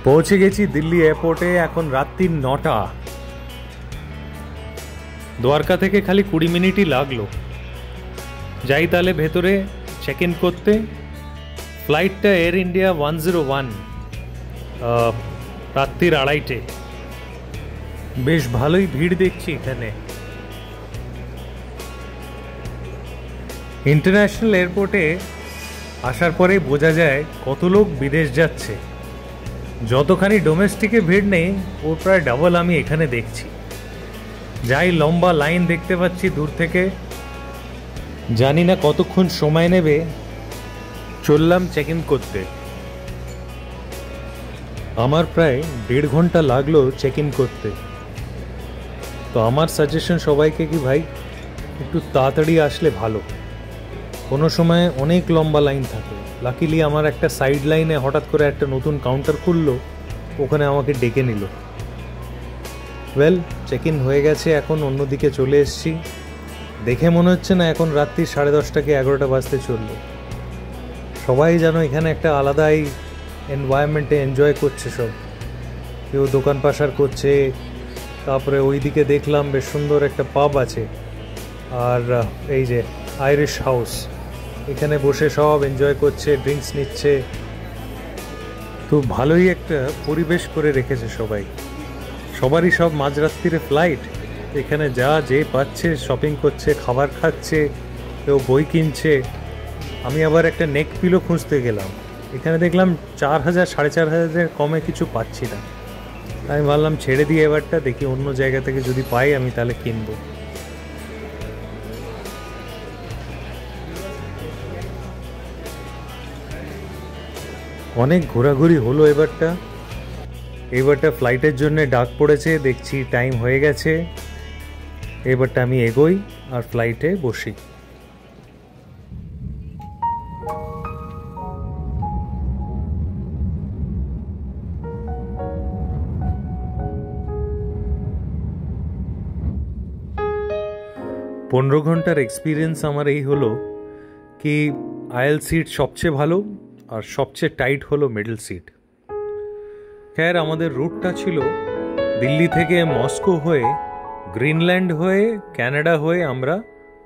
পৌঁছে গেছি দিল্লি এয়ারপোর্টে। এখন রাত্রি 9টা। দ্বারকা থেকে খালি 20 মিনিটই লাগলো। যাই তাহলে ভেতরে চেক ইন করতে। ফ্লাইটটা এয়ার ইন্ডিয়া 101, রাত্রির 2:30টে। বেশ ভালোই ভিড় দেখছি এখানে। ইন্টারন্যাশনাল এয়ারপোর্টে আসার পরে বোঝা যায় কত লোক বিদেশ যাচ্ছে। যতখানি ডোমেস্টিকে ভিড় নেই ওর প্রায় ডাবল আমি এখানে দেখছি। যাই লম্বা লাইন দেখতে পাচ্ছি দূর থেকে। জানি না কতক্ষণ সময় নেবে। চললাম চেক ইন করতে। আমার প্রায় 1.5 ঘন্টা লাগলো চেক ইন করতে। তো আমার সাজেশন সবাইকে কি ভাই একটু তাড়াতাড়ি আসলে ভালো। কোনো সময় অনেক লম্বা লাইন থাকে। লাকিলি আমার একটা সাইড লাইনে হঠাৎ করে একটা নতুন কাউন্টার খুললো, ওখানে আমাকে ডেকে নিল। ওয়েল, চেক ইন হয়ে গেছে। এখন অন্যদিকে চলে এসেছি। দেখে মনে হচ্ছে না এখন রাত্রি 10:30 কি 11টা বাজতে চললো। সবাই যেন এখানে একটা আলাদাই এনভায়রনমেন্টে এনজয় করছে সব। কেউ দোকান পাশার করছে। তারপরে ওইদিকে দেখলাম বেশ সুন্দর একটা পাব আছে, আর এই যে আইরিশ হাউস, এখানে বসে সব এনজয় করছে, ড্রিঙ্কস নিচ্ছে। তো ভালোই একটা পরিবেশ করে রেখেছে সবাই। সবারই সব মাঝরাত্রিরে ফ্লাইট। এখানে যা যে পাচ্ছে শপিং করছে, খাবার খাচ্ছে, কেউ বই কিনছে। আমি আবার একটা নেক পিলো খুঁজতে গেলাম। এখানে দেখলাম 4,000 4,500 কমে কিছু পাচ্ছি না। আমি ভাবলাম ছেড়ে দিয়ে এবারটা দেখি অন্য জায়গা থেকে যদি পাই আমি তাহলে কিনবো। অনেক ঘোরাঘুরি হলো এবারটা ফ্লাইটের জন্য ডাক পড়েছে। দেখছি টাইম হয়ে গেছে। এবারটা আমি এগোই আর ফ্লাইটে বসি। পনেরো ঘন্টার এক্সপিরিয়েন্স আমার এই হলো কি আয়েল সিট সবচেয়ে ভালো আর সবচেয়ে টাইট হলো মিডল সিট। খैर আমাদের রুটটা ছিল দিল্লি থেকে মস্কো হয়ে, গ্রিনল্যান্ড হয়ে, কানাডা হয়ে আমরা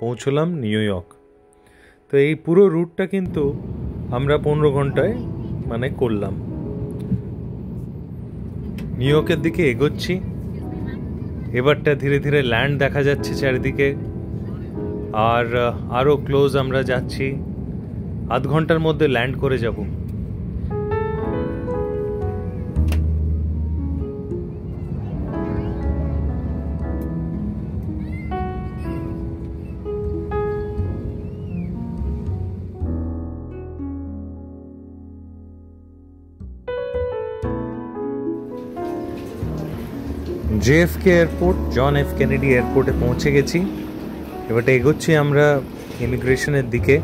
পৌঁছলাম নিউ ইয়র্ক। তো এই পুরো রুটটা কিন্তু আমরা 15 ঘন্টায় করলাম। নিউ ইয়র্কের দিকে এগোচ্ছি। এবারটা ধীরে ধীরে ল্যান্ড দেখা যাচ্ছে চারিদিকে, আর আরও ক্লোজ আমরা যাচ্ছি। আধ ঘন্টার মধ্যে ল্যান্ড করে যাব। JFK airport, John F Kennedy এয়ারপোর্টে পৌঁছে গেছি। এবারটা এগোচ্ছি আমরা ইমিগ্রেশনের দিকে।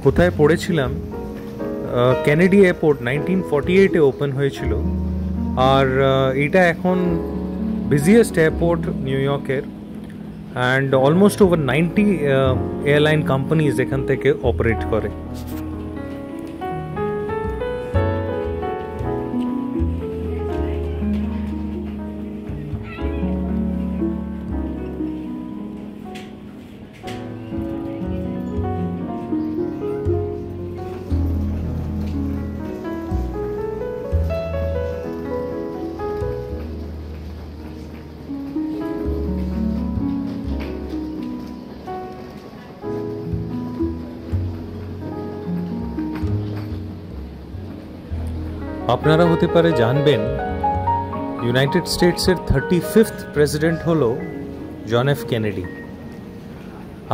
কোথায় পড়েছিলাম, কেনেডি এয়ারপোর্ট 1948-এ ওপেন হয়েছিল, আর এটা এখন বিজিয়েস্ট এয়ারপোর্ট নিউ ইয়র্কের। And almost over 90 airline companies এখান থেকে অপারেট করে। আপনারা হতে পারে জানবেন ইউনাইটেড স্টেটসের 35th প্রেসিডেন্ট হলো জন এফ কেনেডি।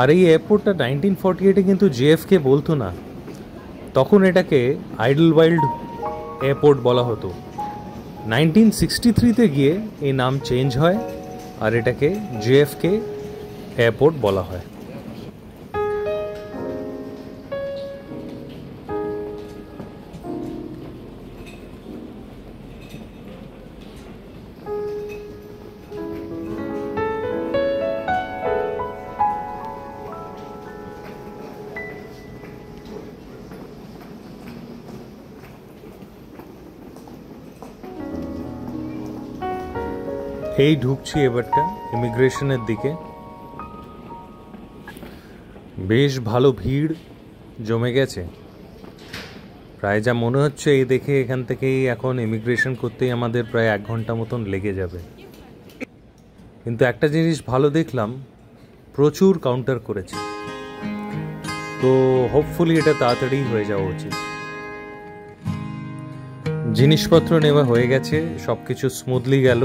আর এই এয়ারপোর্টটা 1948-এ কিন্তু JFK বলতো না, তখন এটাকে আইডলওয়াইল্ড এয়ারপোর্ট বলা হতো। 1963-তে গিয়ে এই নাম চেঞ্জ হয় আর এটাকে JFK এয়ারপোর্ট বলা হয়। এই ঢুকছি এবারটা ইমিগ্রেশনের দিকে। বেশ ভালো ভিড় জমে গেছে, প্রায় যা মনে হচ্ছে এই দেখে এখান থেকেই এখন ইমিগ্রেশন করতেই আমাদের প্রায় 1 ঘন্টা মতন লেগে যাবে। কিন্তু একটা জিনিস ভালো দেখলাম, প্রচুর কাউন্টার করেছে, তো হোপফুলি এটা তাড়াতাড়ি হয়ে যাওয়া উচিত। জিনিসপত্র নেওয়া হয়ে গেছে, সব কিছু স্মুথলি গেল।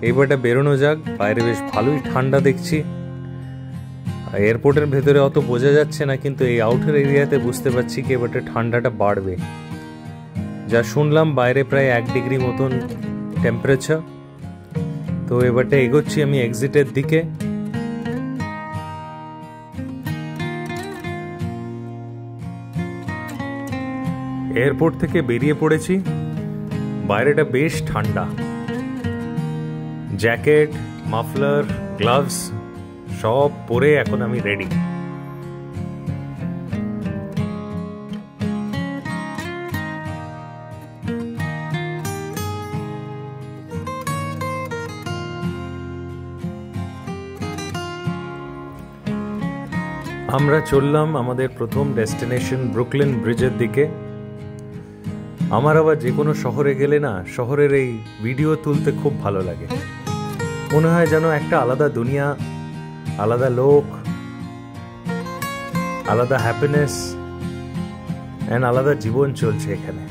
এইবারটা বেরোনো যাক। বাইরে বেশ ভালোই ঠান্ডা দেখছি। এয়ারপোর্টের ভেতরে অত বোঝা যাচ্ছে না, কিন্তু এই আউটার এরিয়াতে বুঝতে পারছি কি এবারটা ঠান্ডাটা বাড়বে। যা শুনলাম বাইরে প্রায় 1 ডিগ্রি মতন টেম্পারেচার। তো এবারটা এগোচ্ছি আমি এক্সিটের দিকে। এয়ারপোর্ট থেকে বেরিয়ে পড়েছি। বাইরেটা বেশ ঠান্ডা। জ্যাকেট, মাফলার, গ্লাভস সব পরে এখন আমি রেডি। আমরা চললাম আমাদের প্রথম ডেস্টিনেশন ব্রুকলিন ব্রিজের দিকে। আমার আবার যে কোনো শহরে গেলে না, শহরের এই ভিডিও তুলতে খুব ভালো লাগে। মনে হয় যেন একটা আলাদা দুনিয়া, আলাদা লোক, আলাদা হ্যাপিনেস এন্ড আলাদা জীবন চলছে এখানে।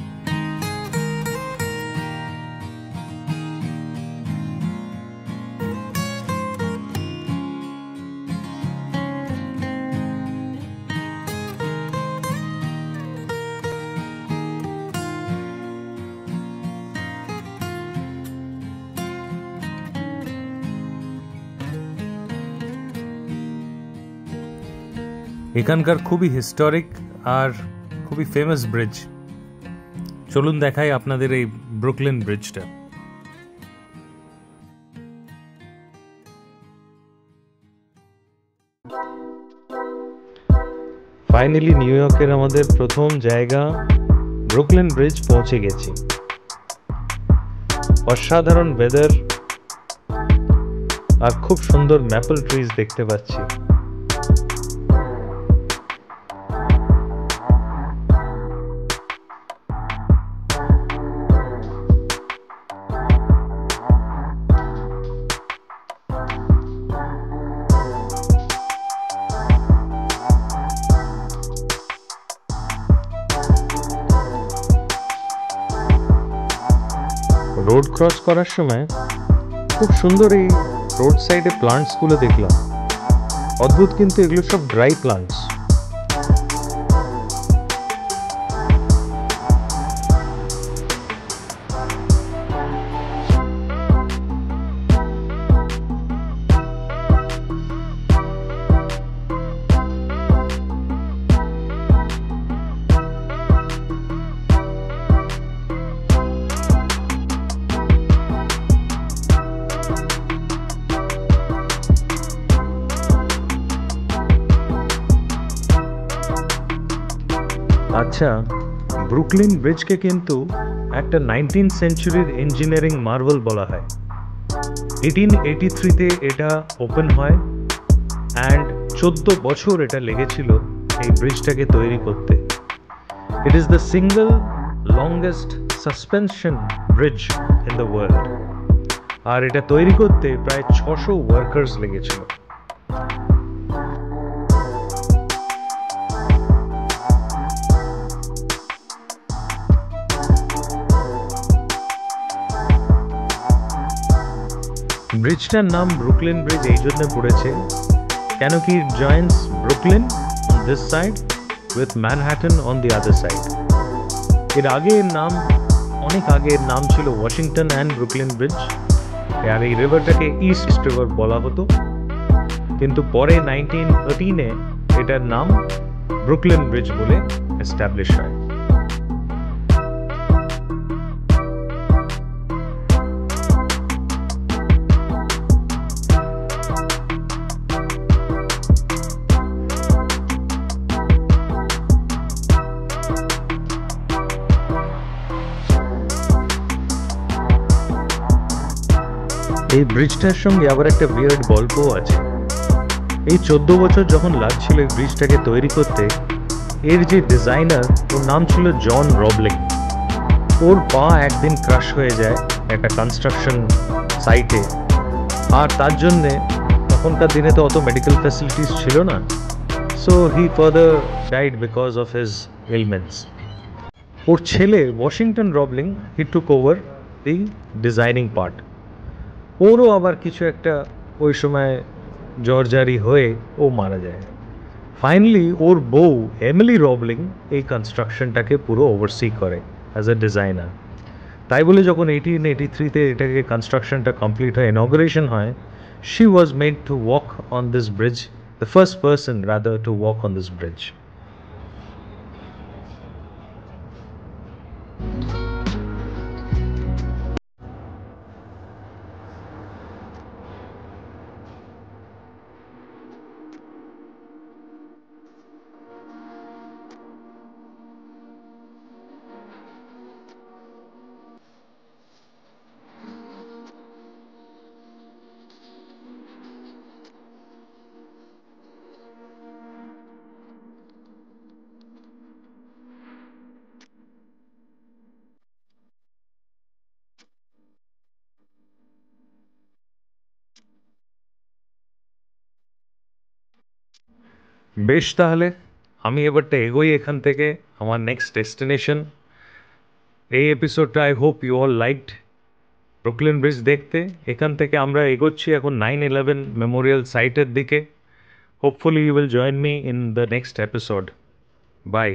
এখানকার খুবই হিস্টোরিক আর খুবই ফেমাস ব্রিজ। চলুন দেখাই আপনাদের এই ব্রুকলিন ব্রিজটা। ফাইনালি নিউ ইয়র্কের আমাদের প্রথম জায়গা ব্রুকলিন ব্রিজ পৌঁছে গেছি। অসাধারণ ওয়েদার আর খুব সুন্দর ম্যাপল ট্রিজ দেখতে পাচ্ছি। রোড ক্রস করার সময় খুব সুন্দর এই রোড সাইডে প্লান্টস গুলো দেখলাম। অদ্ভুত, কিন্তু এগুলো সব ড্রাই প্লান্টস। আচ্ছা, ব্রুকলিন ব্রিজকে কিন্তু একটা 19th সেঞ্চুরির ইঞ্জিনিয়ারিং মার্ভেল বলা হয়। 1883-তে এটা ওপেন হয় অ্যান্ড 14 বছর এটা লেগেছিল এই ব্রিজটাকে তৈরি করতে। It is the single longest suspension bridge in the world. আর এটা তৈরি করতে প্রায় 600 ওয়ার্কার্স লেগেছিল। ব্রিজটার নাম ব্রুকলিন ব্রিজ এই জন্য পড়েছে কেন কি it joints Brooklyn on this side with Manhattan on the other side. এর আগে এর নাম, অনেক আগে এর নাম ছিল ওয়াশিংটন অ্যান্ড ব্রুকলিন ব্রিজ। আর এই রিভারটাকে ইস্ট রিভার বলা হতো, কিন্তু পরে 1913-এ এটার নাম ব্রুকলিন ব্রিজ বলে এস্টাবলিশ হয়। এই ব্রিজটার সঙ্গে আবার একটা বিরাট গল্পও আছে। এই 14 বছর যখন লাগছিল এই ব্রিজটাকে তৈরি করতে, এর যে ডিজাইনার, ওর নাম ছিল জন রবলিং। ওর পা একদিন ক্রাশ হয়ে যায় একটা কনস্ট্রাকশন সাইটে, আর তার জন্যে তখনকার দিনে তো অত মেডিকেল ফ্যাসিলিটিস ছিল না, so he further died because of his ailments. ওর ছেলে Washington Roebling, he took over the designing part. ওরও আবার কিছু একটা ওই সময় জর্জারি হয়ে ও মারা যায়। ফাইনালি ওর বউ এমিলি রবলিং এই কনস্ট্রাকশনটাকে পুরো ওভারসি করে অ্যাজ এ ডিজাইনার। তাই বলে যখন 1883-তে এটাকে কনস্ট্রাকশনটা কমপ্লিট হয়, ইনঅগ্রেশন হয়, she was made to walk on this bridge, the first person rather to walk on this bridge. বেশ, তাহলে আমি এবারটা এগোই এখান থেকে আমার নেক্সট ডেস্টিনেশন। এই এপিসোডটা I hope you all liked. Brooklyn bridge দেখতে এখান থেকে আমরা এগোচ্ছি এখন 9/11 মেমোরিয়াল সাইটের দিকে। Hopefully you will join me in the next episode. By.